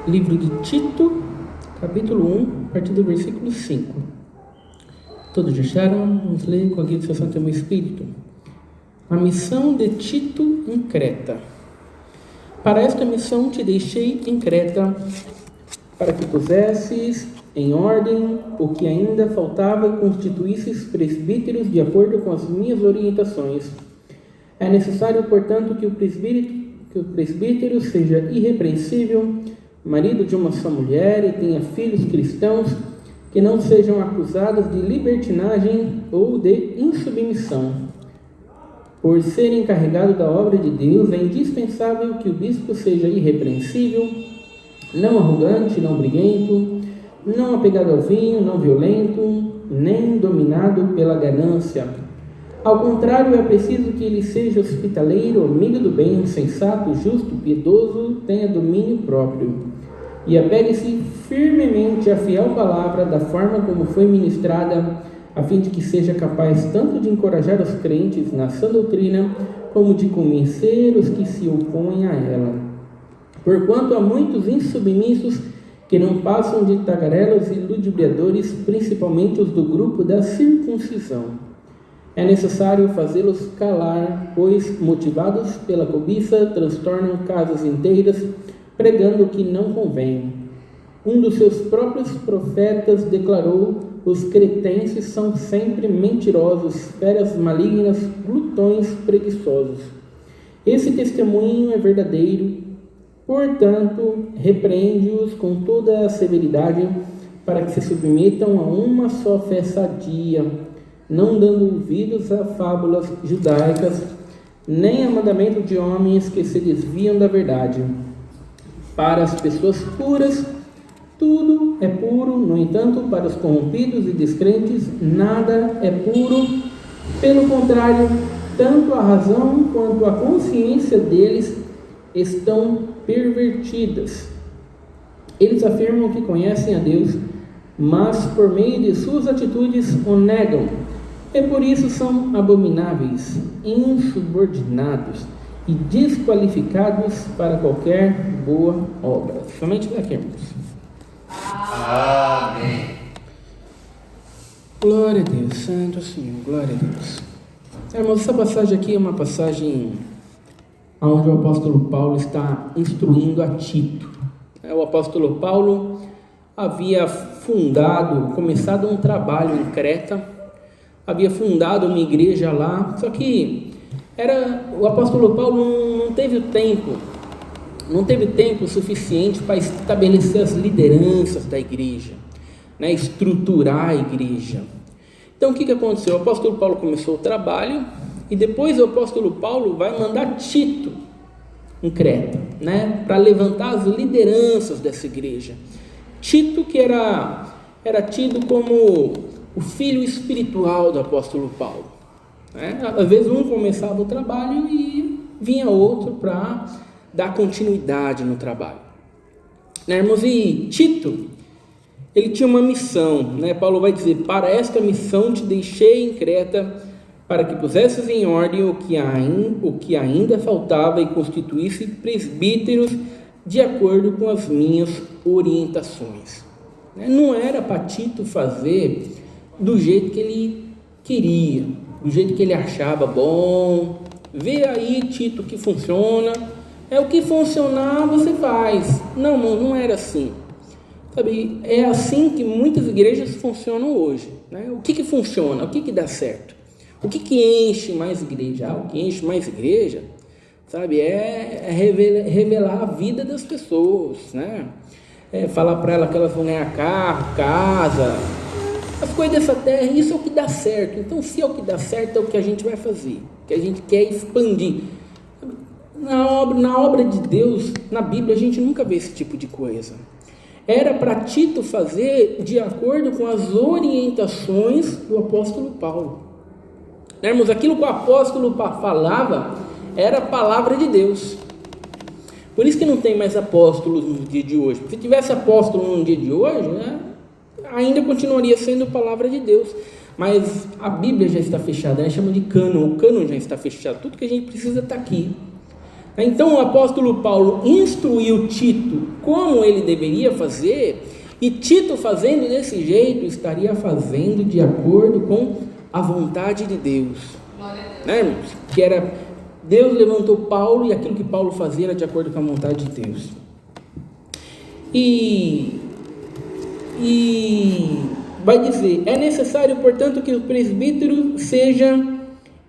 Livro de Tito, capítulo 1, a partir do versículo 5. Todos acharam? Vamos ler com a guia de São Tomé Espírito. A missão de Tito em Creta. Para esta missão te deixei em Creta, para que pusesses em ordem o que ainda faltava e constituísses presbíteros de acordo com as minhas orientações. É necessário, portanto, que o presbítero seja irrepreensível, marido de uma só mulher e tenha filhos cristãos, que não sejam acusados de libertinagem ou de insubmissão. Por ser encarregado da obra de Deus, é indispensável que o bispo seja irrepreensível, não arrogante, não briguento, não apegado ao vinho, não violento, nem dominado pela ganância. Ao contrário, é preciso que ele seja hospitaleiro, amigo do bem, sensato, justo, piedoso, tenha domínio próprio e apegue-se firmemente à fiel palavra da forma como foi ministrada, a fim de que seja capaz tanto de encorajar os crentes na sã doutrina, como de convencer os que se opõem a ela. Porquanto há muitos insubmissos que não passam de tagarelas e ludibriadores, principalmente os do grupo da circuncisão. É necessário fazê-los calar, pois, motivados pela cobiça, transtornam casas inteiras, pregando o que não convém. Um dos seus próprios profetas declarou: os cretenses são sempre mentirosos, feras malignas, glutões preguiçosos. Esse testemunho é verdadeiro, portanto, repreende-os com toda a severidade, para que se submetam a uma só fé sadia, não dando ouvidos a fábulas judaicas, nem a mandamento de homens que se desviam da verdade. Para as pessoas puras, tudo é puro, no entanto, para os corrompidos e descrentes, nada é puro. Pelo contrário, tanto a razão quanto a consciência deles estão pervertidas. Eles afirmam que conhecem a Deus, mas por meio de suas atitudes o negam. E por isso são abomináveis, insubordinados e desqualificados para qualquer boa obra. Somente daqui, irmãos. Amém. Glória a Deus, Santo Senhor, glória a Deus. Irmãos, essa passagem aqui é uma passagem onde o apóstolo Paulo está instruindo a Tito. O apóstolo Paulo havia começado um trabalho em Creta, havia fundado uma igreja lá, só que o apóstolo Paulo não teve tempo suficiente para estabelecer as lideranças da igreja, né, estruturar a igreja. Então o que aconteceu? O apóstolo Paulo começou o trabalho e depois o apóstolo Paulo vai mandar Tito em Creta, né, para levantar as lideranças dessa igreja. Tito, que era tido como o filho espiritual do apóstolo Paulo, né? Às vezes um começava o trabalho e vinha outro para dar continuidade no trabalho, né, irmãos? E Tito, ele tinha uma missão, né? Paulo vai dizer: para esta missão te deixei em Creta, para que pusesses em ordem o que ainda faltava e constituísse presbíteros de acordo com as minhas orientações. Não era para Tito fazer do jeito que ele queria, do jeito que ele achava bom. Vê aí, Tito, que funciona. É o que funcionar, você faz. Não era assim. Sabe, é assim que muitas igrejas funcionam hoje, né? O que funciona? O que dá certo? O que enche mais igreja? O que enche mais igreja, sabe, é revelar a vida das pessoas, né? Falar para elas que elas vão ganhar carro, casa, as coisas dessa terra. Isso é o que dá certo. Então, se é o que dá certo, é o que a gente vai fazer, que a gente quer expandir. Na obra de Deus, na Bíblia, a gente nunca vê esse tipo de coisa. Era para Tito fazer de acordo com as orientações do apóstolo Paulo. Irmãos, aquilo que o apóstolo falava era a palavra de Deus. Por isso que não tem mais apóstolos no dia de hoje. Se tivesse apóstolo no dia de hoje, né, ainda continuaria sendo palavra de Deus. Mas a Bíblia já está fechada, chama de cânon. O cânon já está fechado. Tudo que a gente precisa está aqui. Então o apóstolo Paulo instruiu Tito como ele deveria fazer, e Tito, fazendo desse jeito, estaria fazendo de acordo com a vontade de Deus. Né, irmãos? Que era, Deus levantou Paulo e aquilo que Paulo fazia era de acordo com a vontade de Deus. E vai dizer: é necessário, portanto, que o presbítero seja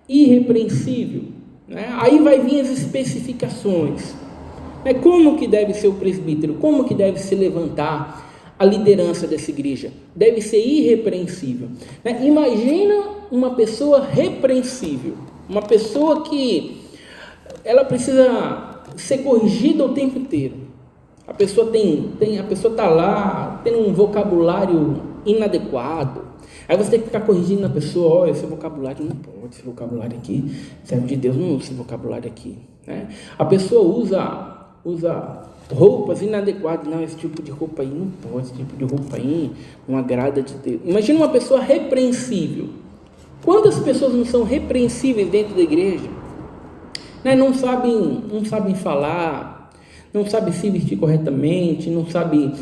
irrepreensível. Né? Aí vai vir as especificações. Como que deve ser o presbítero? Como que deve se levantar a liderança dessa igreja? Deve ser irrepreensível. Imagina uma pessoa repreensível, uma pessoa que ela precisa ser corrigida o tempo inteiro. A pessoa está lá tendo um vocabulário inadequado. Aí você tem que ficar corrigindo a pessoa: olha, esse vocabulário não pode, esse vocabulário aqui, servo de Deus não usa esse vocabulário aqui. Né? A pessoa usa roupas inadequadas: não, esse tipo de roupa aí não pode, esse tipo de roupa aí não agrada de Deus. Imagina uma pessoa repreensível. Quantas pessoas não são repreensíveis dentro da igreja? Né? Não sabem falar, não sabem se vestir corretamente, não sabem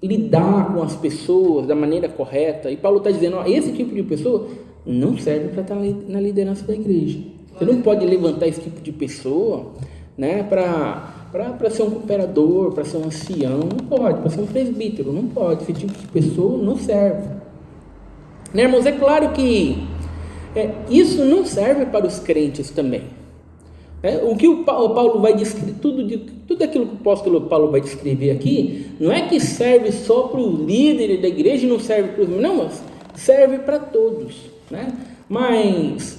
lidar com as pessoas da maneira correta. E Paulo está dizendo: ó, esse tipo de pessoa não serve para estar na liderança da igreja. Você não pode levantar esse tipo de pessoa, né, para ser um cooperador, para ser um ancião. Não pode. Para ser um presbítero, não pode. Esse tipo de pessoa não serve. Né, irmãos? É claro que isso não serve para os crentes também. O que o Paulo vai descrever, tudo aquilo que o apóstolo Paulo vai descrever aqui, não é que serve só para o líder da igreja e não serve para os... Não, mas serve para todos, né? Mas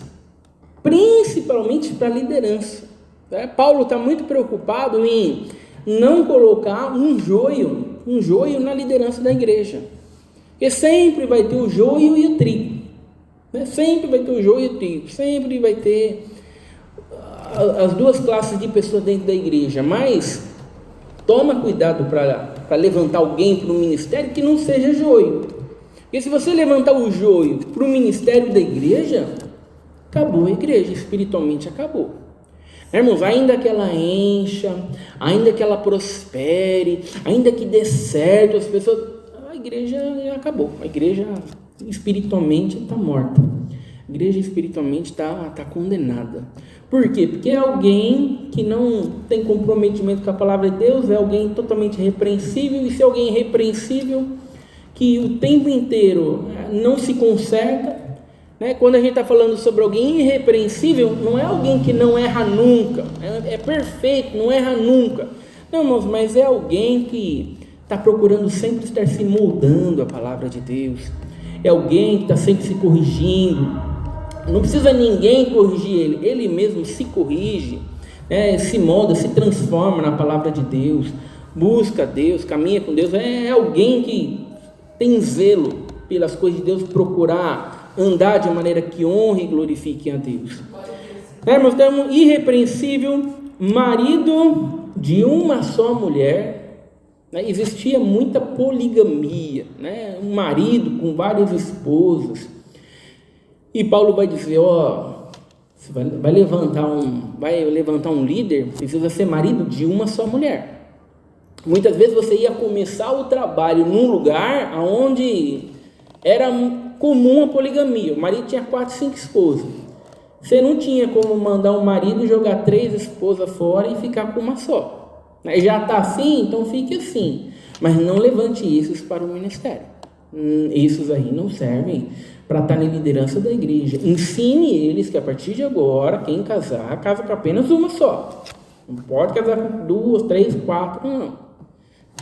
principalmente para a liderança. Né? Paulo está muito preocupado em não colocar um joio na liderança da igreja. Porque sempre vai ter o joio e o trigo. Né? Sempre vai ter o joio e o trigo. Sempre vai ter as duas classes de pessoas dentro da igreja. Mas toma cuidado para levantar alguém para o ministério que não seja joio. Porque se você levantar o joio para o ministério da igreja, acabou a igreja, espiritualmente acabou. Irmãos, ainda que ela encha, ainda que ela prospere, ainda que dê certo, as pessoas, a igreja já acabou. A igreja espiritualmente está morta. A igreja espiritualmente está condenada. Por quê? Porque é alguém que não tem comprometimento com a palavra de Deus, é alguém totalmente repreensível, e se alguém é repreensível, que o tempo inteiro não se conserta, né? Quando a gente está falando sobre alguém irrepreensível, não é alguém que não erra nunca, é perfeito, não erra nunca. Não, irmãos, mas é alguém que está procurando sempre estar se moldando a palavra de Deus, é alguém que está sempre se corrigindo. Não precisa ninguém corrigir ele mesmo se corrige, né? Se molda, se transforma na palavra de Deus, busca Deus, caminha com Deus. É alguém que tem zelo pelas coisas de Deus, procurar andar de maneira que honre e glorifique a Deus. Irmãos, então, irrepreensível, marido de uma só mulher, né? Existia muita poligamia, né? Um marido com várias esposas. E Paulo vai dizer: você vai levantar um líder, precisa ser marido de uma só mulher. Muitas vezes você ia começar o trabalho num lugar onde era comum a poligamia. O marido tinha 4, 5 esposas. Você não tinha como mandar o marido jogar 3 esposas fora e ficar com uma só. Já está assim, então fique assim. Mas não levante isso para o ministério. Esses aí não servem para estar na liderança da igreja. Ensine eles que a partir de agora, quem casar, casa com apenas uma só. Não pode casar com 2, 3, 4, não.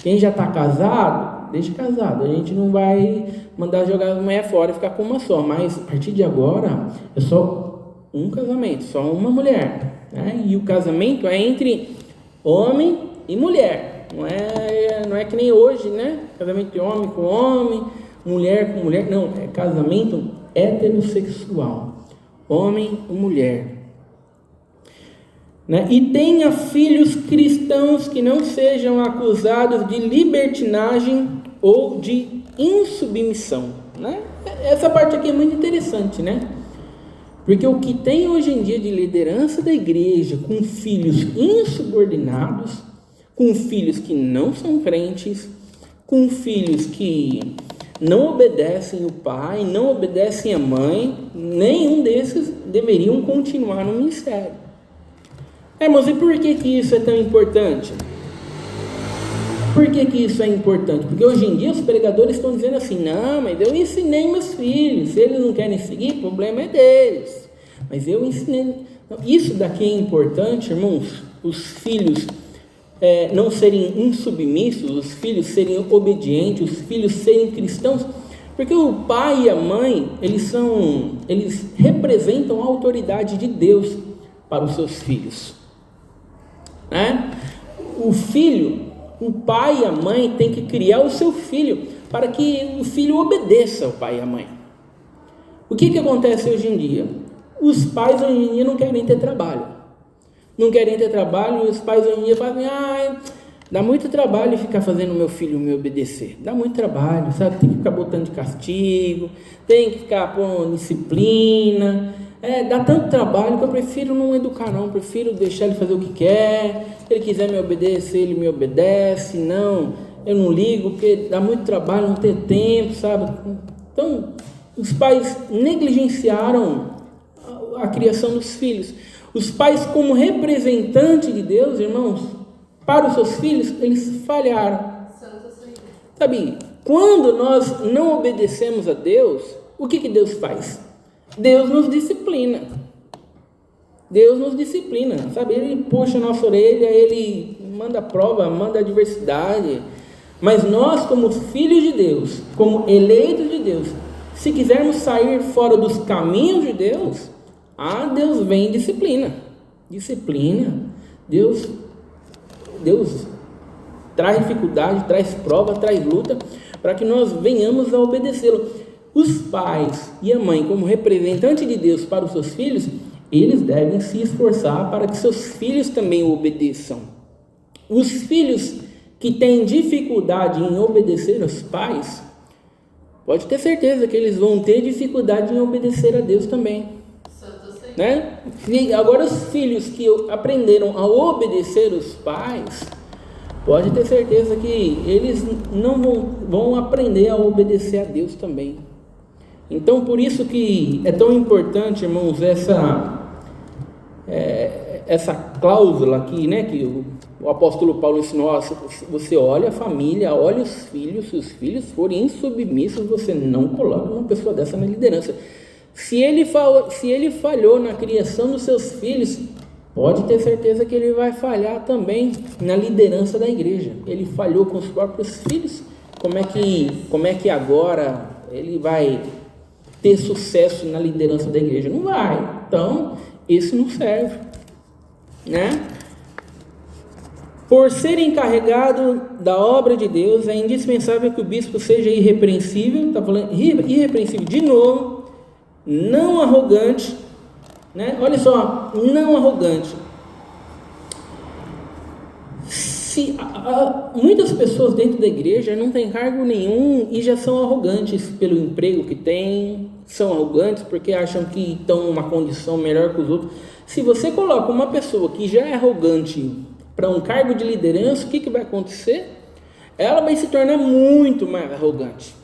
Quem já está casado, deixa casado. A gente não vai mandar jogar a mulher fora e ficar com uma só. Mas a partir de agora, é só um casamento, só uma mulher. Né? E o casamento é entre homem e mulher. Não é que nem hoje, né? Casamento de homem com homem, mulher com mulher. Não, é casamento heterossexual. Homem e mulher. Né? E tenha filhos cristãos que não sejam acusados de libertinagem ou de insubmissão. Né? Essa parte aqui é muito interessante, né? Porque o que tem hoje em dia de liderança da igreja, com filhos insubordinados, com filhos que não são crentes, com filhos que não obedecem o pai, não obedecem a mãe, nenhum desses deveriam continuar no ministério. Irmãos, e por que isso é tão importante? Por que isso é importante? Porque hoje em dia os pregadores estão dizendo assim: não, mas eu ensinei meus filhos, se eles não querem seguir, o problema é deles, mas eu ensinei. Isso daqui é importante, irmãos, os filhos não serem insubmissos, os filhos serem obedientes, os filhos serem cristãos, porque o pai e a mãe, eles representam a autoridade de Deus para os seus filhos, né? O pai e a mãe têm que criar o seu filho para que o filho obedeça ao pai e à mãe. O que acontece hoje em dia? Os pais hoje em dia não querem ter trabalho. Não querem ter trabalho, e os pais hoje em dia falam: dá muito trabalho ficar fazendo meu filho me obedecer. Dá muito trabalho, sabe? Tem que ficar botando de castigo, tem que ficar pondo disciplina. Dá tanto trabalho que eu prefiro não educar não, prefiro deixar ele fazer o que quer. Se ele quiser me obedecer, ele me obedece. Não, eu não ligo, porque dá muito trabalho, não tem tempo, sabe? Então, os pais negligenciaram a criação dos filhos. Os pais, como representante de Deus, irmãos, para os seus filhos, eles falharam. Sabe, quando nós não obedecemos a Deus, o que Deus faz? Deus nos disciplina. Deus nos disciplina, sabe? Ele puxa a nossa orelha, ele manda prova, manda adversidade. Mas nós, como filhos de Deus, como eleitos de Deus, se quisermos sair fora dos caminhos de Deus, Deus vem e disciplina. Deus traz dificuldade, traz prova, traz luta, para que nós venhamos a obedecê-lo. Os pais e a mãe, como representante de Deus para os seus filhos, eles devem se esforçar para que seus filhos também o obedeçam. Os filhos que têm dificuldade em obedecer aos pais, pode ter certeza que eles vão ter dificuldade em obedecer a Deus também, né? Agora os filhos que aprenderam a obedecer os pais, pode ter certeza que eles não vão aprender a obedecer a Deus também. Então, por isso que é tão importante, irmãos, essa cláusula aqui, né, que o apóstolo Paulo ensinou: você olha a família, olha os filhos, se os filhos forem insubmissos, você não coloca uma pessoa dessa na liderança. Se ele falhou na criação dos seus filhos, pode ter certeza que ele vai falhar também na liderança da igreja. Ele falhou com os próprios filhos, como é que agora ele vai ter sucesso na liderança da igreja? Não vai. Então, isso não serve, né? Por ser encarregado da obra de Deus, é indispensável que o bispo seja irrepreensível, está falando irrepreensível de novo, não arrogante, né? Olha só, não arrogante. Muitas pessoas dentro da igreja não têm cargo nenhum e já são arrogantes pelo emprego que têm, são arrogantes porque acham que estão numa condição melhor que os outros. Se você coloca uma pessoa que já é arrogante para um cargo de liderança, o que vai acontecer? Ela vai se tornar muito mais arrogante,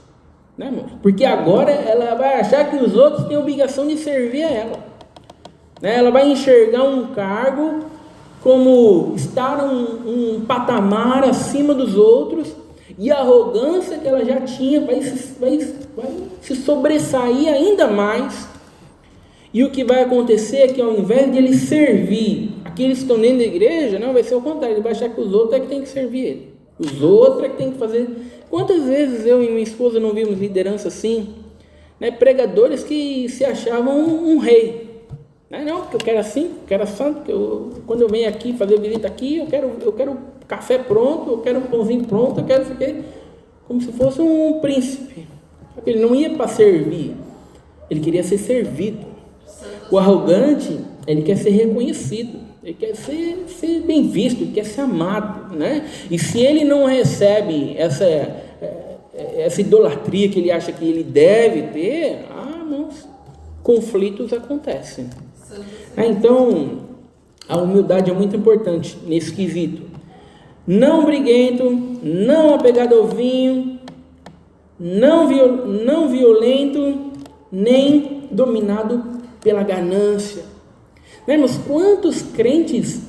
né, irmão? Porque agora ela vai achar que os outros têm a obrigação de servir a ela, né? Ela vai enxergar um cargo como estar um patamar acima dos outros, e a arrogância que ela já tinha vai se sobressair ainda mais. E o que vai acontecer é que, ao invés de ele servir aqueles que estão dentro da igreja, não, vai ser o contrário, ele vai achar que os outros é que tem que servir ele, os outros é que tem que fazer. Quantas vezes eu e minha esposa não vimos liderança assim, né? Pregadores que se achavam um rei. Não, porque eu quero assim, eu quero assado, quando eu venho aqui fazer visita aqui, eu quero café pronto, eu quero pãozinho pronto, eu quero isso aqui, como se fosse um príncipe. Ele não ia para servir, ele queria ser servido. O arrogante, ele quer ser reconhecido, ele quer ser bem visto, ele quer ser amado, né? E se ele não recebe essa idolatria que ele acha que ele deve ter, irmãos, conflitos acontecem. Então, a humildade é muito importante nesse quesito. Não briguento, não apegado ao vinho, não violento, nem dominado pela ganância. Mas quantos crentes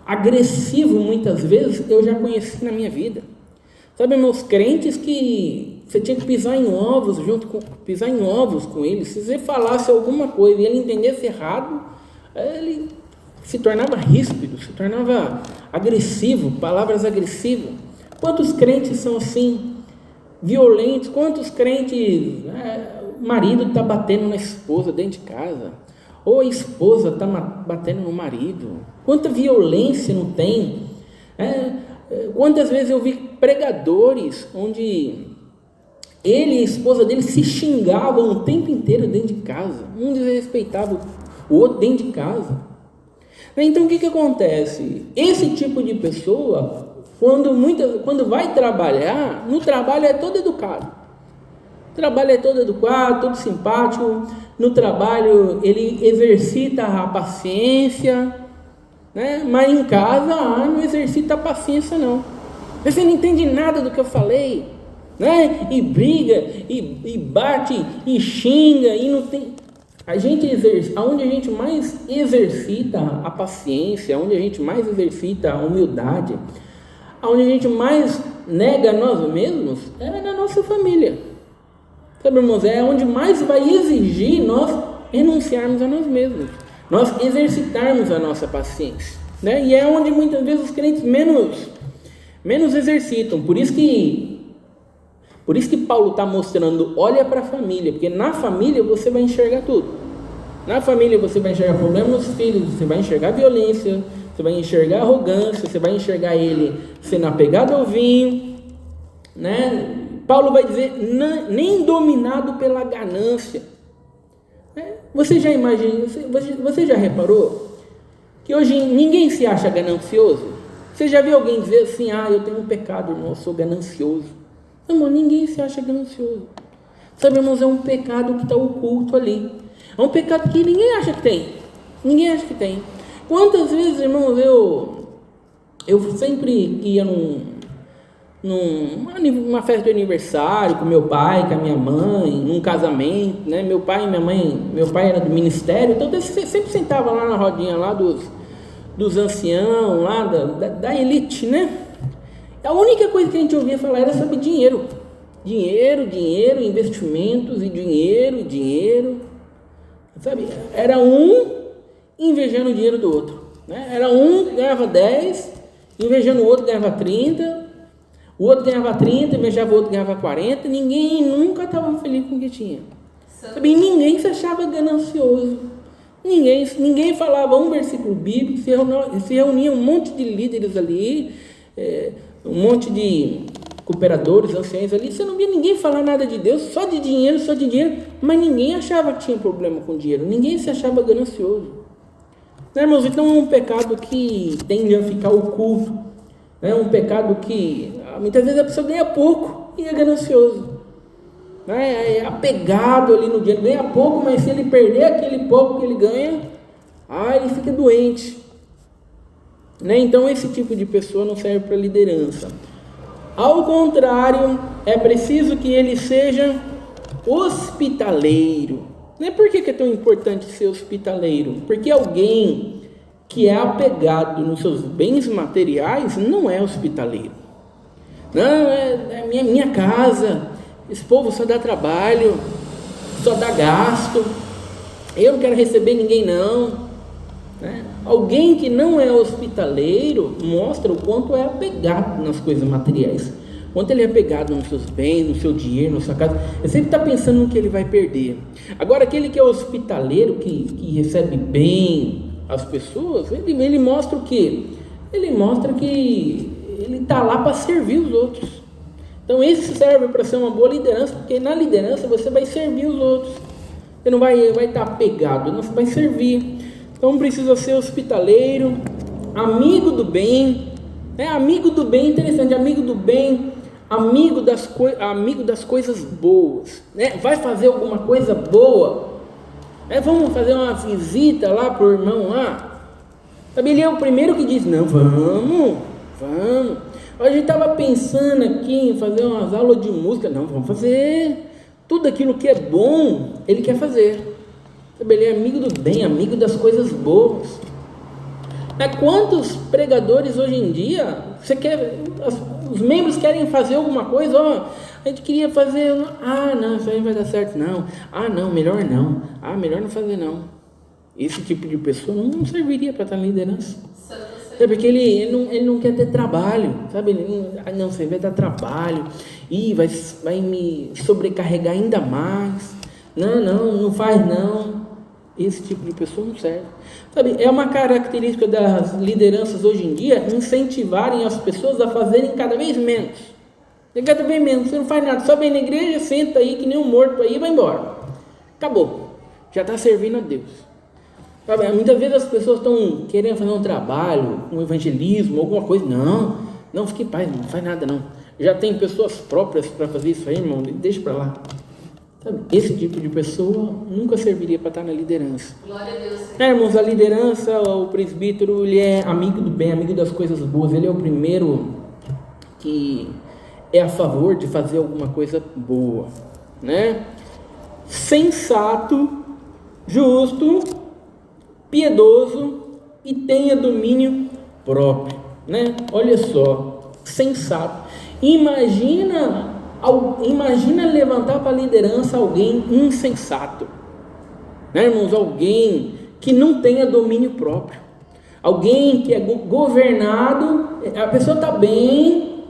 agressivos, muitas vezes, eu já conheci na minha vida. Sabe, meus crentes que você tinha que pisar em ovos com ele. Se você falasse alguma coisa e ele entendesse errado, ele se tornava ríspido, se tornava agressivo, palavras agressivas. Quantos crentes são assim, violentos? Quantos crentes, o marido está batendo na esposa dentro de casa, ou a esposa está batendo no marido? Quanta violência não tem? Quantas vezes eu vi pregadores onde ele e a esposa dele se xingavam o tempo inteiro dentro de casa, um desrespeitava o outro dentro de casa. Então o que acontece? Esse tipo de pessoa, quando vai trabalhar, no trabalho é todo educado, todo simpático. No trabalho ele exercita a paciência, mas em casa não exercita a paciência não. Você não entende nada do que eu falei, e briga, e bate, e xinga, e não tem... Onde a gente mais exercita a paciência, onde a gente mais exercita a humildade, onde a gente mais nega nós mesmos, é na nossa família. Sabe, irmãos, é onde mais vai exigir nós renunciarmos a nós mesmos, nós exercitarmos a nossa paciência, e é onde muitas vezes os crentes menos exercitam. Por isso que Paulo está mostrando, olha para a família, porque na família você vai enxergar tudo. Na família você vai enxergar problemas nos filhos, você vai enxergar violência, você vai enxergar arrogância, você vai enxergar ele sendo apegado ao vinho, Paulo vai dizer, nem dominado pela ganância. Você já imagina, você já reparou que hoje ninguém se acha ganancioso? Você já viu alguém dizer assim, eu tenho um pecado, irmão, eu sou ganancioso? Irmão, ninguém se acha ganancioso. Sabe, irmãos, é um pecado que está oculto ali. É um pecado que ninguém acha que tem. Ninguém acha que tem. Quantas vezes, irmãos, eu sempre ia numa festa de aniversário com meu pai, com a minha mãe, num casamento, meu pai e minha mãe, meu pai era do ministério, então eu sempre sentava lá na rodinha lá dos anciãos, lá da elite, A única coisa que a gente ouvia falar era sobre dinheiro, investimentos e dinheiro, sabe? Era um invejando o dinheiro do outro, Era um que ganhava 10, invejando o outro ganhava 30, o outro ganhava 30, invejava o outro ganhava 40, ninguém nunca estava feliz com o que tinha. Sabe? Ninguém se achava ganancioso. Ninguém falava um versículo bíblico, se reunia um monte de líderes ali, um monte de cooperadores, anciãos ali, você não via ninguém falar nada de Deus, só de dinheiro, mas ninguém achava que tinha problema com dinheiro, ninguém se achava ganancioso. Irmãos, então é um pecado que tende a ficar oculto, é um pecado que muitas vezes a pessoa ganha pouco e é ganancioso. É apegado ali no dinheiro, ganha pouco, mas se ele perder aquele pouco que ele ganha, ele fica doente. Então esse tipo de pessoa não serve para liderança. Ao contrário, é preciso que ele seja hospitaleiro. Por que é tão importante ser hospitaleiro? Porque alguém que é apegado nos seus bens materiais não é hospitaleiro. Não, é minha casa, esse povo só dá trabalho, só dá gasto, eu não quero receber ninguém não. Alguém que não é hospitaleiro mostra o quanto é apegado nas coisas materiais, quanto ele é apegado nos seus bens, no seu dinheiro, na sua casa. Ele sempre está pensando no que ele vai perder. Agora, aquele que é hospitaleiro, que recebe bem as pessoas, ele mostra o quê? Ele mostra que ele está lá para servir os outros. Então esse serve para ser uma boa liderança, porque na liderança você vai servir os outros. Você não vai estar apegado, não, você vai servir. Então precisa ser hospitaleiro, amigo do bem. Amigo do bem, interessante, amigo do bem, amigo das coisas boas. Vai fazer alguma coisa boa, Vamos fazer uma visita lá pro irmão lá. Sabe, ele é o primeiro que diz, não, vamos. A gente estava pensando aqui em fazer umas aulas de música. Não, vamos fazer. Tudo aquilo que é bom, ele quer fazer. Sabe, ele é amigo do bem, amigo das coisas boas. Quantos pregadores hoje em dia, os membros querem fazer alguma coisa, a gente queria fazer, não, isso aí não vai dar certo não, não, melhor não fazer não. Esse tipo de pessoa não serviria para estar na liderança. Sabe, porque ele não quer ter trabalho, sabe, não, você vai dar trabalho, vai me sobrecarregar ainda mais, não faz não. Esse tipo de pessoa não serve. Sabe, é uma característica das lideranças hoje em dia incentivarem as pessoas a fazerem cada vez menos. Cada vez menos, você não faz nada, só vem na igreja, senta aí que nem um morto aí e vai embora. Acabou, já está servindo a Deus. Sabe, muitas vezes as pessoas estão querendo fazer um trabalho, um evangelismo, alguma coisa. Não, fique em paz, não faz nada não. Já tem pessoas próprias para fazer isso aí, irmão, deixa para lá. Sabe, esse tipo de pessoa nunca serviria para estar na liderança. Glória a Deus. Irmãos, a liderança, o presbítero, ele é amigo do bem, amigo das coisas boas. Ele é o primeiro que é a favor de fazer alguma coisa boa, né? Sensato, justo, piedoso e tenha domínio próprio, né? Olha só, sensato. Imagina levantar para a liderança alguém insensato, né, irmãos? Alguém que não tenha domínio próprio, alguém que é governado, a pessoa está bem,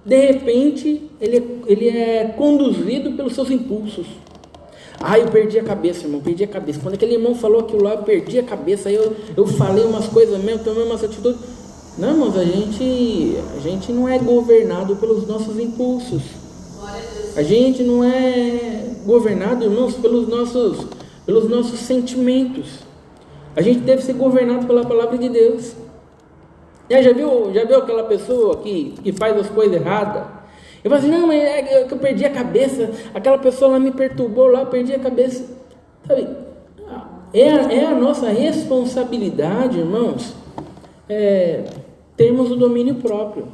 de repente ele é conduzido pelos seus impulsos. Eu perdi a cabeça, irmão, perdi a cabeça. Quando aquele irmão falou aquilo lá, eu perdi a cabeça, aí eu falei umas coisas mesmo, tomei umas atitudes. Não, irmãos, a gente não é governado pelos nossos impulsos. A gente não é governado, irmãos, pelos nossos sentimentos. A gente deve ser governado pela palavra de Deus. Já viu aquela pessoa que faz as coisas erradas? Eu falo assim, não, mas é que eu perdi a cabeça, aquela pessoa lá me perturbou lá, eu perdi a cabeça. Sabe, é a nossa responsabilidade, irmãos, termos o domínio próprio.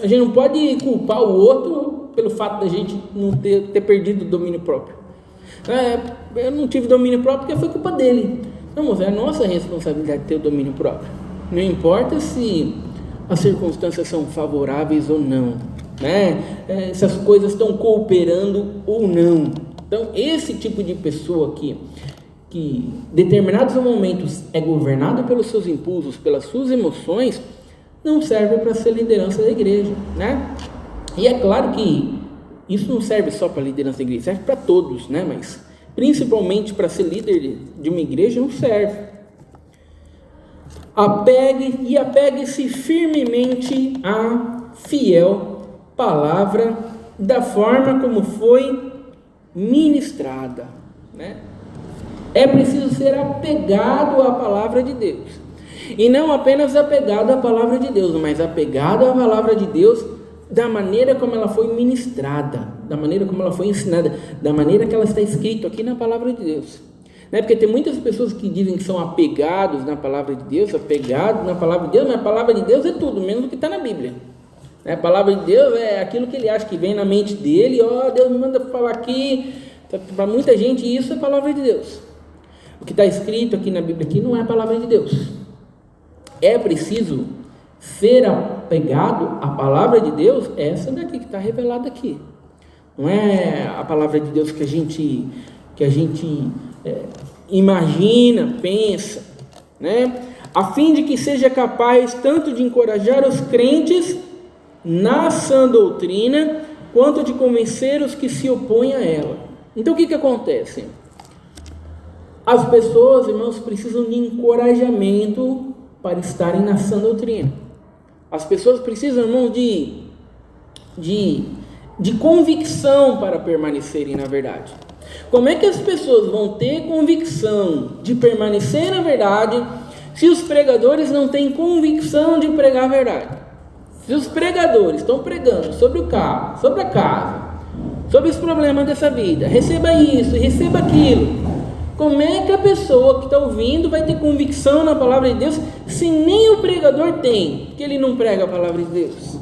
A gente não pode culpar o outro pelo fato da gente não ter perdido o domínio próprio. Eu não tive domínio próprio porque foi culpa dele. Não, mas é a nossa responsabilidade ter o domínio próprio. Não importa se as circunstâncias são favoráveis ou não, né? Se as coisas estão cooperando ou não. Então, esse tipo de pessoa que em determinados momentos é governado pelos seus impulsos, pelas suas emoções, não serve para ser liderança da igreja, né? E é claro que isso não serve só para a liderança da igreja, serve para todos, né? Mas principalmente para ser líder de uma igreja não serve. Apegue-se firmemente à fiel palavra da forma como foi ministrada, né? É preciso ser apegado à palavra de Deus, e não apenas apegado à palavra de Deus, mas apegado à palavra de Deus da maneira como ela foi ministrada, da maneira como ela foi ensinada, da maneira que ela está escrita aqui na palavra de Deus, né? Porque tem muitas pessoas que dizem que são apegados na palavra de Deus, apegados na palavra de Deus, mas a palavra de Deus é tudo, menos o que está na Bíblia. A palavra de Deus é aquilo que ele acha que vem na mente dele. Deus me manda falar aqui. Para muita gente isso é a palavra de Deus. O que está escrito aqui na Bíblia aqui não é a palavra de Deus. É preciso ser apegado à palavra de Deus, essa daqui que está revelada aqui. Não é a palavra de Deus que a gente imagina, pensa, né? A fim de que seja capaz tanto de encorajar os crentes na sã doutrina, quanto de convencer os que se opõem a ela. Então o que acontece? As pessoas, irmãos, precisam de encorajamento para estarem na sã doutrina. As pessoas precisam, irmãos, de convicção para permanecerem na verdade. Como é que as pessoas vão ter convicção de permanecer na verdade se os pregadores não têm convicção de pregar a verdade? Se os pregadores estão pregando sobre o carro, sobre a casa, sobre os problemas dessa vida, receba isso, receba aquilo, Como é que a pessoa que está ouvindo vai ter convicção na palavra de Deus se nem o pregador tem, que ele não prega a palavra de Deus?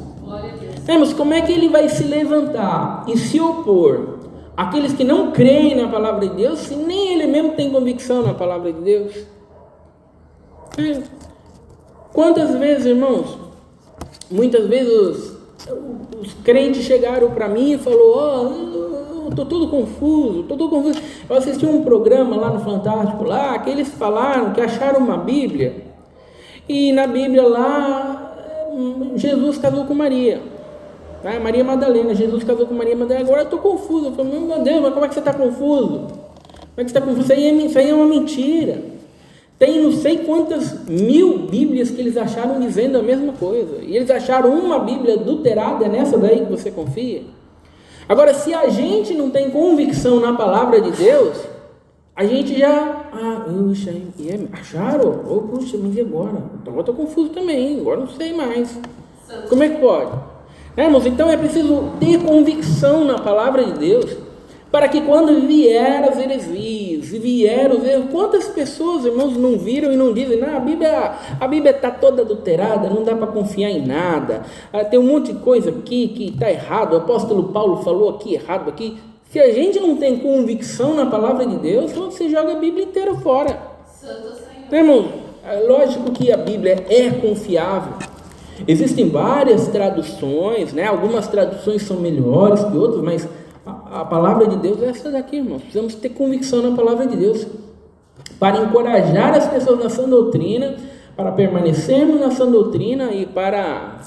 Mas como é que ele vai se levantar e se opor àqueles que não creem na palavra de Deus se nem ele mesmo tem convicção na palavra de Deus? Quantas vezes, irmãos, muitas vezes os crentes chegaram para mim e falaram: estou todo confuso. Eu assisti um programa lá no Fantástico, lá, que eles falaram que acharam uma Bíblia, e na Bíblia lá, Jesus casou com Maria, tá? Maria Madalena, Jesus casou com Maria Madalena. Agora eu estou confuso. Eu falei: meu Deus, mas como é que você está confuso? Como é que você está confuso? Isso aí é uma mentira. Tem não sei quantas mil Bíblias que eles acharam dizendo a mesma coisa, e eles acharam uma Bíblia adulterada. É nessa daí que você confia? Agora, se a gente não tem convicção na palavra de Deus, a gente já, acharam? Puxa, mas e agora? Então eu estou confuso também, agora não sei mais. Como é que pode? Irmãos, então é preciso ter convicção na palavra de Deus, para que quando vier as heresias, e vier os erros, quantas pessoas, irmãos, não viram e não dizem: não, a Bíblia está toda adulterada, não dá para confiar em nada, tem um monte de coisa aqui que está errado, o apóstolo Paulo falou aqui errado aqui. Se a gente não tem convicção na palavra de Deus, então você joga a Bíblia inteira fora. Irmãos, é lógico que a Bíblia é confiável. Existem várias traduções, né? Algumas traduções são melhores que outras, mas a palavra de Deus é essa daqui, irmãos. Precisamos ter convicção na palavra de Deus para encorajar as pessoas na sã doutrina, para permanecermos na sã doutrina e para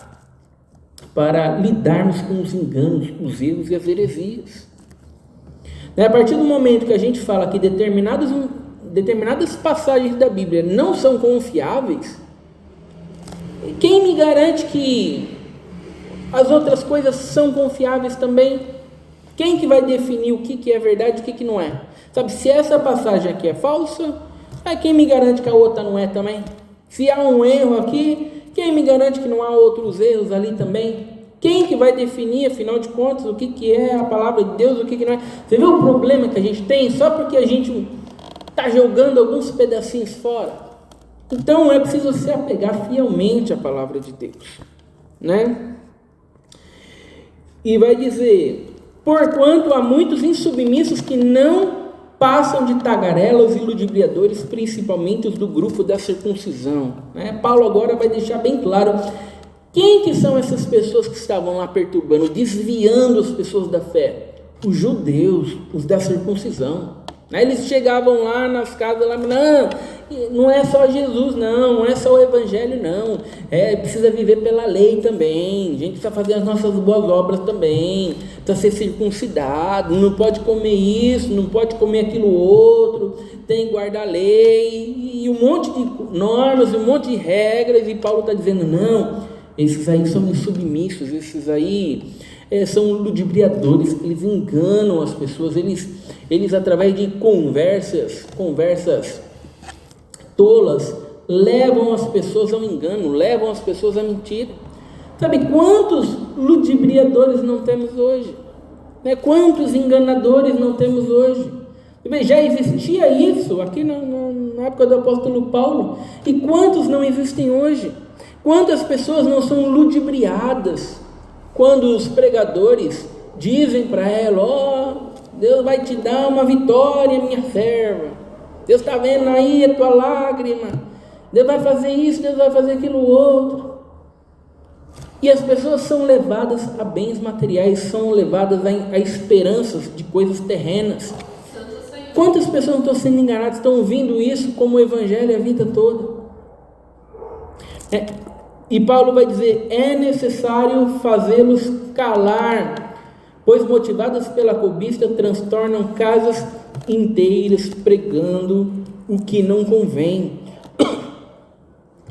lidarmos com os enganos, os erros e as heresias. A partir do momento que a gente fala que determinadas passagens da Bíblia não são confiáveis, quem me garante que as outras coisas são confiáveis também? Quem que vai definir o que é verdade e o que não é? Sabe, se essa passagem aqui é falsa, quem me garante que a outra não é também? Se há um erro aqui, quem me garante que não há outros erros ali também? Quem que vai definir, afinal de contas, o que é a palavra de Deus, o que não é? Você vê o problema que a gente tem só porque a gente está jogando alguns pedacinhos fora? Então é preciso se apegar fielmente à palavra de Deus, né? E vai dizer: porquanto há muitos insubmissos que não passam de tagarelas e ludibriadores, principalmente os do grupo da circuncisão, né? Paulo agora vai deixar bem claro quem que são essas pessoas que estavam lá perturbando, desviando as pessoas da fé. Os judeus, os da circuncisão. Eles chegavam lá nas casas, lá, não é só Jesus, não é só o evangelho, não, precisa viver pela lei também, a gente precisa fazer as nossas boas obras também, precisa ser circuncidado, não pode comer isso, não pode comer aquilo outro, tem que guardar a lei, e um monte de normas, um monte de regras, e Paulo está dizendo: não, esses aí são insubmissos, esses aí são ludibriadores, eles enganam as pessoas, eles através de conversas tolas, levam as pessoas ao engano, levam as pessoas à mentira. Sabe quantos ludibriadores não temos hoje? Quantos enganadores não temos hoje? Já existia isso aqui na época do apóstolo Paulo, e quantos não existem hoje? Quantas pessoas não são ludibriadas quando os pregadores dizem para ela: Deus vai te dar uma vitória, minha serva, Deus está vendo aí a tua lágrima, Deus vai fazer isso, Deus vai fazer aquilo outro. E as pessoas são levadas a bens materiais, são levadas a esperanças de coisas terrenas. Quantas pessoas não estão sendo enganadas, estão ouvindo isso como evangelho a vida toda? E Paulo vai dizer: é necessário fazê-los calar, pois motivadas pela cobiça transtornam casas inteiras, pregando o que não convém.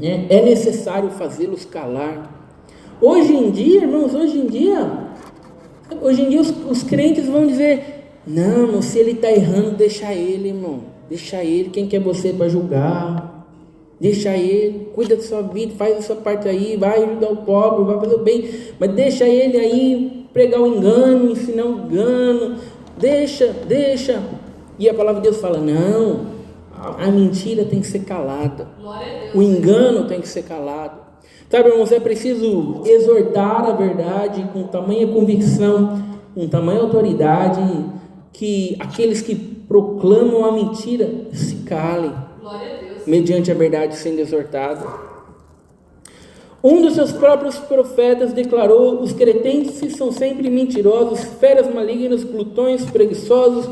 É necessário fazê-los calar. Hoje em dia, irmãos, os crentes vão dizer: não, se ele está errando, deixa ele, irmão, deixa ele, quem que é você para julgar? Deixa ele, cuida da sua vida, faz a sua parte aí, vai ajudar o pobre, vai fazer o bem, mas deixa ele aí pregar o engano, ensinar o engano, deixa. E a palavra de Deus fala, não, a mentira tem que ser calada, o engano tem que ser calado. Sabe, irmãos, é preciso exortar a verdade com tamanha convicção, com tamanha autoridade, que aqueles que proclamam a mentira se calem, mediante a verdade sendo exortada. Um dos seus próprios profetas declarou: os cretentes são sempre mentirosos, feras malignas, glutões, preguiçosos.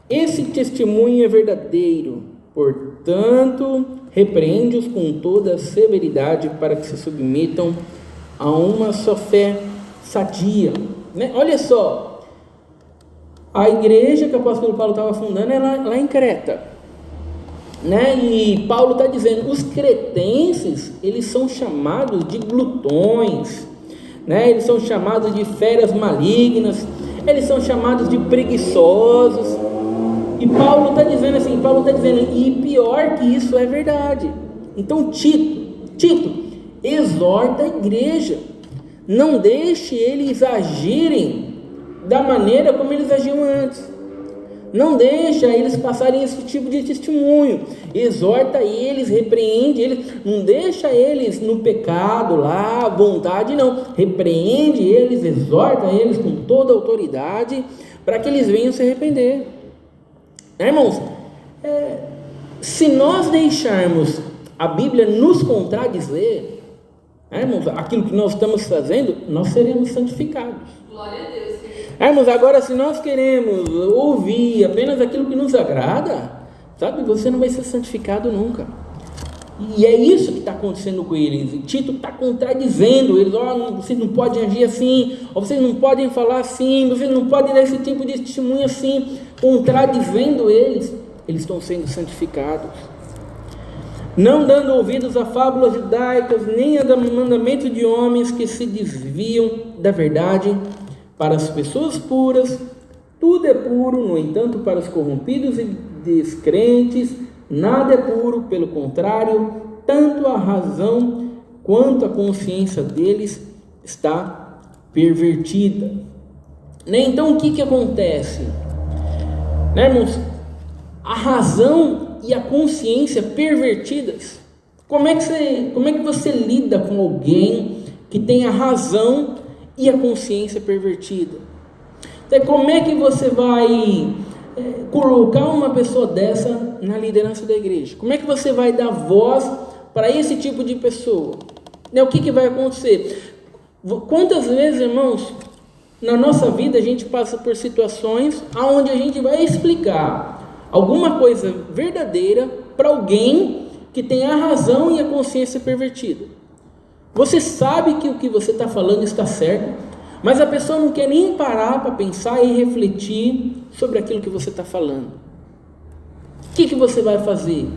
Esse testemunho é verdadeiro, portanto, repreende-os com toda a severidade para que se submetam a uma só fé sadia. Olha só, a igreja que o apóstolo Paulo estava fundando é lá em Creta. E Paulo está dizendo, os cretenses, eles são chamados de glutões, eles são chamados de feras malignas, eles são chamados de preguiçosos, e Paulo está dizendo assim, e pior que isso é verdade. Então Tito, exorta a igreja, não deixe eles agirem da maneira como eles agiam antes. Não deixa eles passarem esse tipo de testemunho. Exorta eles, repreende eles, não deixa eles no pecado lá, à vontade, não. Repreende eles, exorta eles com toda a autoridade, para que eles venham se arrepender. Irmãos, se nós deixarmos a Bíblia nos contradizer, irmãos, aquilo que nós estamos fazendo, nós seremos santificados. Glória a Deus. Irmãos, agora se nós queremos ouvir apenas aquilo que nos agrada, sabe, você não vai ser santificado nunca. E é isso que está acontecendo com eles. E Tito está contradizendo eles: vocês não podem agir assim, ou vocês não podem falar assim, vocês não podem dar esse tipo de testemunho assim. Contradizendo eles estão sendo santificados. Não dando ouvidos a fábulas judaicas, nem a mandamentos de homens que se desviam da verdade. Para as pessoas puras, tudo é puro, no entanto, para os corrompidos e descrentes, nada é puro, pelo contrário, tanto a razão quanto a consciência deles está pervertida. Então, o que acontece? Irmãos, a razão e a consciência pervertidas. Como é que você lida com alguém que tem a razão e a consciência pervertida? Então, como é que você vai colocar uma pessoa dessa na liderança da igreja? Como é que você vai dar voz para esse tipo de pessoa? O que vai acontecer? Quantas vezes, irmãos, na nossa vida a gente passa por situações onde a gente vai explicar alguma coisa verdadeira para alguém que tem a razão e a consciência pervertida. Você sabe que o que você está falando está certo, mas a pessoa não quer nem parar para pensar e refletir sobre aquilo que você está falando. O que você vai fazer?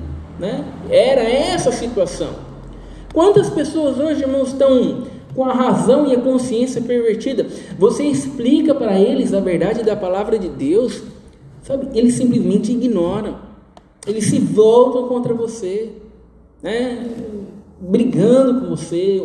Era essa a situação. Quantas pessoas hoje, irmãos, estão com a razão e a consciência pervertida? Você explica para eles a verdade da palavra de Deus, sabe? Eles simplesmente ignoram. Eles se voltam contra você, brigando com você,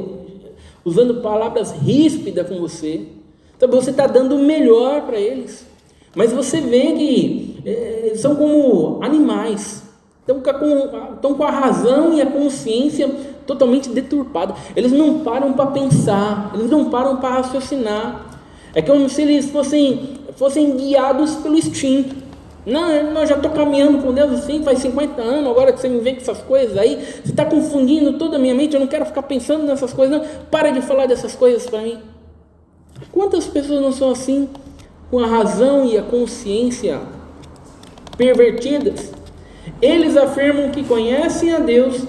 usando palavras ríspidas com você. Então você está dando o melhor para eles, mas você vê que são como animais, estão com a razão e a consciência totalmente deturpada. Eles não param para pensar, eles não param para raciocinar. É como se eles fossem guiados pelo instinto. Não, eu já estou caminhando com Deus assim faz 50 anos, agora que você me vem com essas coisas aí, você está confundindo toda a minha mente, eu não quero ficar pensando nessas coisas, não. Para de falar dessas coisas para mim. Quantas pessoas não são assim, com a razão e a consciência pervertidas? Eles afirmam que conhecem a Deus,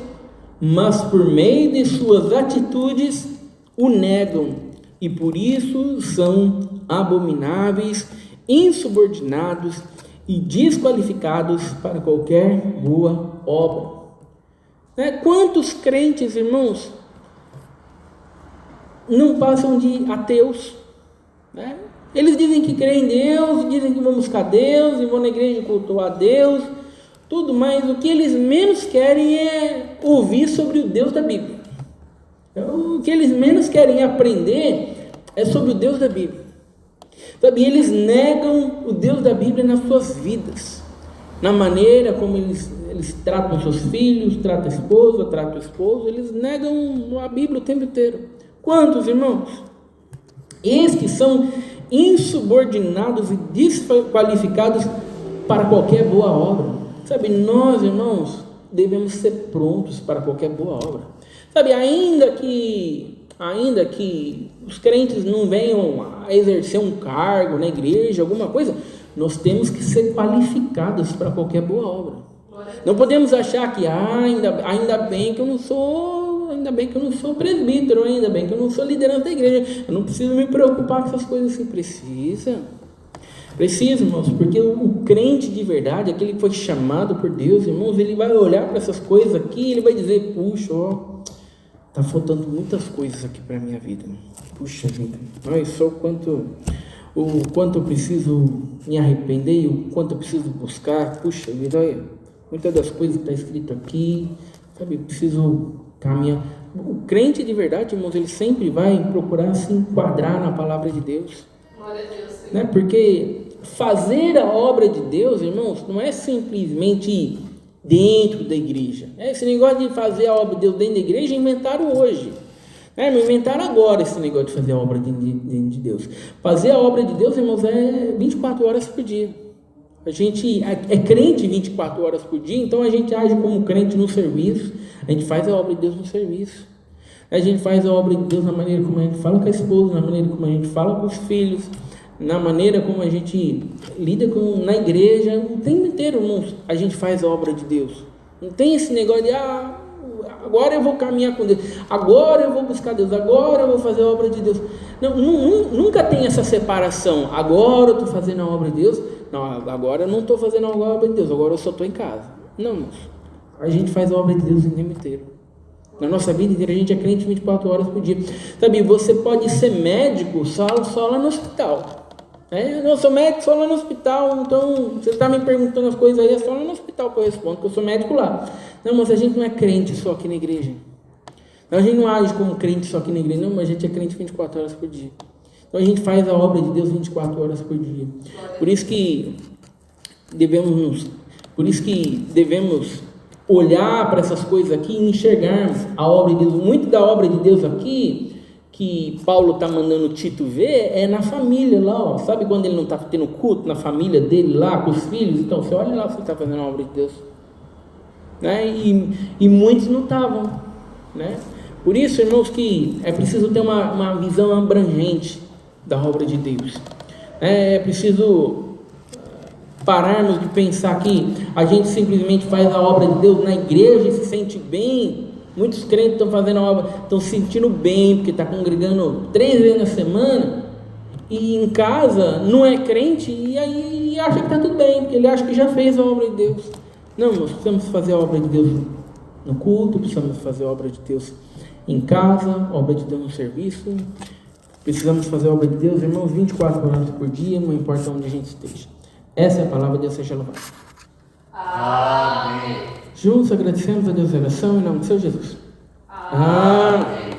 mas por meio de suas atitudes o negam, e por isso são abomináveis, insubordinados e desqualificados para qualquer boa obra. Quantos crentes, irmãos, não passam de ateus? Eles dizem que creem em Deus, dizem que vão buscar Deus, e vão na igreja cultuar a Deus, tudo, mas o que eles menos querem é ouvir sobre o Deus da Bíblia. O que eles menos querem aprender é sobre o Deus da Bíblia. Sabe, eles negam o Deus da Bíblia nas suas vidas. na maneira como eles tratam seus filhos, tratam a esposa, tratam o esposo. Eles negam a Bíblia o tempo inteiro. Quantos, irmãos? Esses que são insubordinados e desqualificados para qualquer boa obra. Sabe, nós, irmãos, devemos ser prontos para qualquer boa obra. Sabe, ainda que os crentes não venham a exercer um cargo na igreja, alguma coisa, nós temos que ser qualificados para qualquer boa obra. Não podemos achar que ainda bem que eu não sou presbítero, ainda bem que eu não sou liderança da igreja, eu não preciso me preocupar com essas coisas assim. Precisa, irmãos, porque o crente de verdade, aquele que foi chamado por Deus, irmãos, ele vai olhar para essas coisas aqui e ele vai dizer: puxa, está faltando muitas coisas aqui para a minha vida. Puxa vida, olha só o quanto eu preciso me arrepender e o quanto eu preciso buscar. Puxa vida, olha, muitas das coisas que está escrito aqui, sabe, eu preciso caminhar. O crente de verdade, irmãos, ele sempre vai procurar se enquadrar na palavra de Deus. Glória a Deus, sim. Né? Porque fazer a obra de Deus, irmãos, não é simplesmente dentro da igreja. Esse negócio de fazer a obra de Deus dentro da igreja inventaram hoje. Não inventaram agora esse negócio de fazer a obra dentro de Deus. Fazer a obra de Deus, irmãos, é 24 horas por dia. A gente é crente 24 horas por dia, então a gente age como crente no serviço. A gente faz a obra de Deus no serviço. A gente faz a obra de Deus na maneira como a gente fala com a esposa, na maneira como a gente fala com os filhos, na maneira como a gente lida na igreja. O tempo inteiro, irmãos, a gente faz a obra de Deus. Não tem esse negócio de agora eu vou caminhar com Deus, agora eu vou buscar Deus, agora eu vou fazer a obra de Deus. Não, nunca tem essa separação. Agora eu estou fazendo a obra de Deus, não, agora eu não estou fazendo a obra de Deus, agora eu só estou em casa. Não, irmãos, a gente faz a obra de Deus o tempo inteiro. Na nossa vida inteira a gente é crente 24 horas por dia. Sabe, você pode ser médico só lá no hospital. Eu sou médico só lá no hospital, então você está me perguntando as coisas aí, é só lá no hospital que eu respondo, que eu sou médico lá. Não, mas a gente não é crente só aqui na igreja. A gente não age como crente só aqui na igreja, não, mas a gente é crente 24 horas por dia. Então a gente faz a obra de Deus 24 horas por dia. Por isso que devemos olhar para essas coisas aqui e enxergarmos a obra de Deus. Muito da obra de Deus aqui que Paulo está mandando Tito ver é na família lá, sabe quando ele não está tendo culto na família dele lá, com os filhos? Então você olha lá, você está fazendo a obra de Deus, né? E muitos não estavam, né? Por isso, irmãos, que é preciso ter uma visão abrangente da obra de Deus. É preciso pararmos de pensar que a gente simplesmente faz a obra de Deus na igreja e se sente bem. Muitos crentes estão fazendo a obra, estão se sentindo bem, porque está congregando 3 vezes na semana, e em casa não é crente, e aí acha que está tudo bem, porque ele acha que já fez a obra de Deus. Não, nós precisamos fazer a obra de Deus no culto, precisamos fazer a obra de Deus em casa, a obra de Deus no serviço, precisamos fazer a obra de Deus, irmãos, 24 horas por dia, não importa onde a gente esteja. Essa é a palavra de Deus, seja louvado. Amém. Juntos agradecemos a Deus em oração, em nome do Senhor Jesus. Amém.